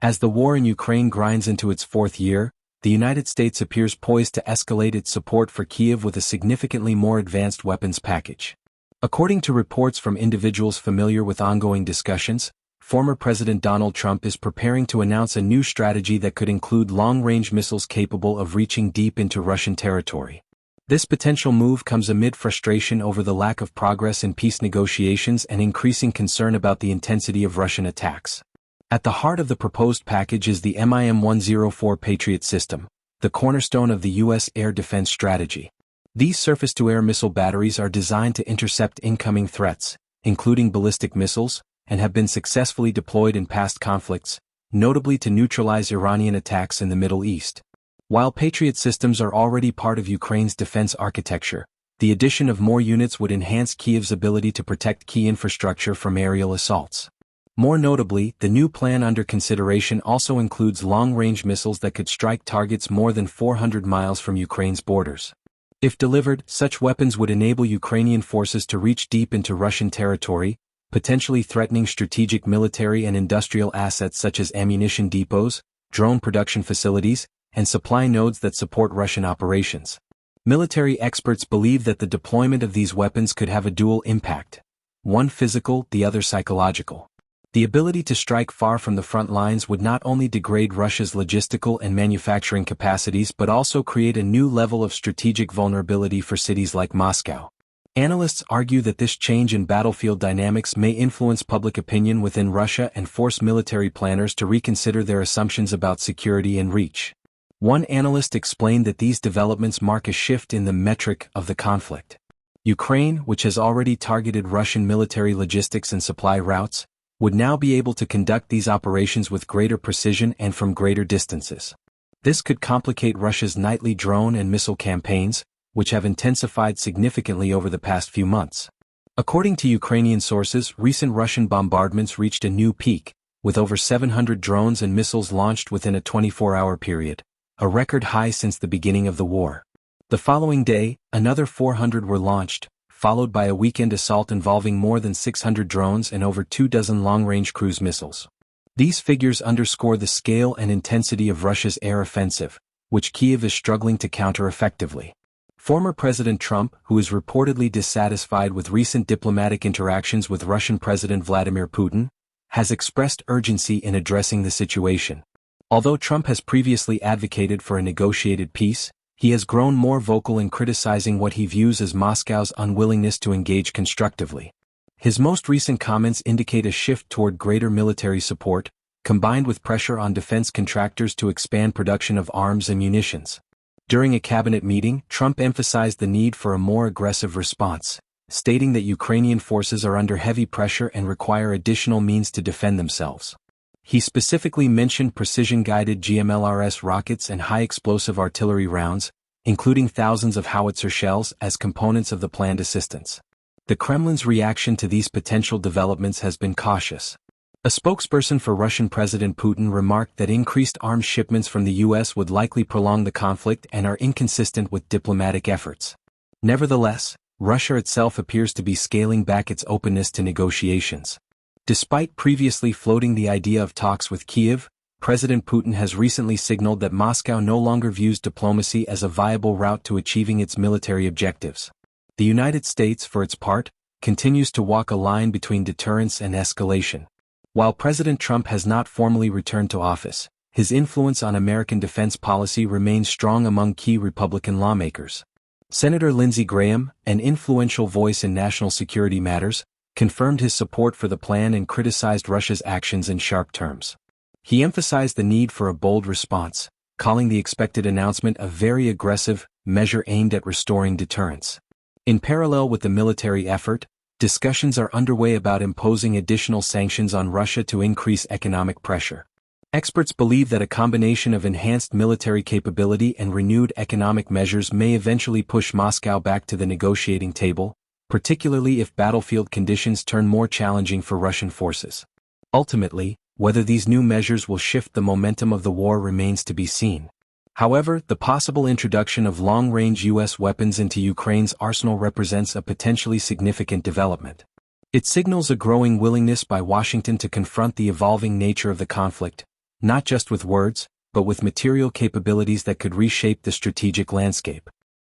As the war in Ukraine grinds into its fourth year, the United States appears poised to escalate its support for Kyiv with a significantly more advanced weapons package. According to reports from individuals familiar with ongoing discussions, former President Donald Trump is preparing to announce a new strategy that could include long-range missiles capable of reaching deep into Russian territory. This potential move comes amid frustration over the lack of progress in peace negotiations and increasing concern about the intensity of Russian attacks. At the heart of the proposed package is the MIM-104 Patriot system, the cornerstone of the U.S. air defense strategy. These surface-to-air missile batteries are designed to intercept incoming threats, including ballistic missiles, and have been successfully deployed in past conflicts, notably to neutralize Iranian attacks in the Middle East. While Patriot systems are already part of Ukraine's defense architecture, the addition of more units would enhance Kyiv's ability to protect key infrastructure from aerial assaults. More notably, the new plan under consideration also includes long-range missiles that could strike targets more than 400 miles from Ukraine's borders. If delivered, such weapons would enable Ukrainian forces to reach deep into Russian territory, potentially threatening strategic military and industrial assets such as ammunition depots, drone production facilities, and supply nodes that support Russian operations. Military experts believe that the deployment of these weapons could have a dual impact, one physical, the other psychological. The ability to strike far from the front lines would not only degrade Russia's logistical and manufacturing capacities but also create a new level of strategic vulnerability for cities like Moscow. Analysts argue that this change in battlefield dynamics may influence public opinion within Russia and force military planners to reconsider their assumptions about security and reach. One analyst explained that these developments mark a shift in the metric of the conflict. Ukraine, which has already targeted Russian military logistics and supply routes, would now be able to conduct these operations with greater precision and from greater distances. This could complicate Russia's nightly drone and missile campaigns, which have intensified significantly over the past few months. According to Ukrainian sources, recent Russian bombardments reached a new peak, with over 700 drones and missiles launched within a 24-hour period, a record high since the beginning of the war. The following day, another 400 were launched, followed by a weekend assault involving more than 600 drones and over 24 long-range cruise missiles. These figures underscore the scale and intensity of Russia's air offensive, which Kyiv is struggling to counter effectively. Former President Trump, who is reportedly dissatisfied with recent diplomatic interactions with Russian President Vladimir Putin, has expressed urgency in addressing the situation. Although Trump has previously advocated for a negotiated peace, he has grown more vocal in criticizing what he views as Moscow's unwillingness to engage constructively. His most recent comments indicate a shift toward greater military support, combined with pressure on defense contractors to expand production of arms and munitions. During a cabinet meeting, Trump emphasized the need for a more aggressive response, stating that Ukrainian forces are under heavy pressure and require additional means to defend themselves. He specifically mentioned precision-guided GMLRS rockets and high-explosive artillery rounds, including thousands of howitzer shells, as components of the planned assistance. The Kremlin's reaction to these potential developments has been cautious. A spokesperson for Russian President Putin remarked that increased arms shipments from the U.S. would likely prolong the conflict and are inconsistent with diplomatic efforts. Nevertheless, Russia itself appears to be scaling back its openness to negotiations. Despite previously floating the idea of talks with Kyiv, President Putin has recently signaled that Moscow no longer views diplomacy as a viable route to achieving its military objectives. The United States, for its part, continues to walk a line between deterrence and escalation. While President Trump has not formally returned to office, his influence on American defense policy remains strong among key Republican lawmakers. Senator Lindsey Graham, an influential voice in national security matters, confirmed his support for the plan and criticized Russia's actions in sharp terms. He emphasized the need for a bold response, calling the expected announcement a very aggressive measure aimed at restoring deterrence. In parallel with the military effort, discussions are underway about imposing additional sanctions on Russia to increase economic pressure. Experts believe that a combination of enhanced military capability and renewed economic measures may eventually push Moscow back to the negotiating table, particularly if battlefield conditions turn more challenging for Russian forces. Ultimately, whether these new measures will shift the momentum of the war remains to be seen. However, the possible introduction of long-range U.S. weapons into Ukraine's arsenal represents a potentially significant development. It signals a growing willingness by Washington to confront the evolving nature of the conflict, not just with words, but with material capabilities that could reshape the strategic landscape.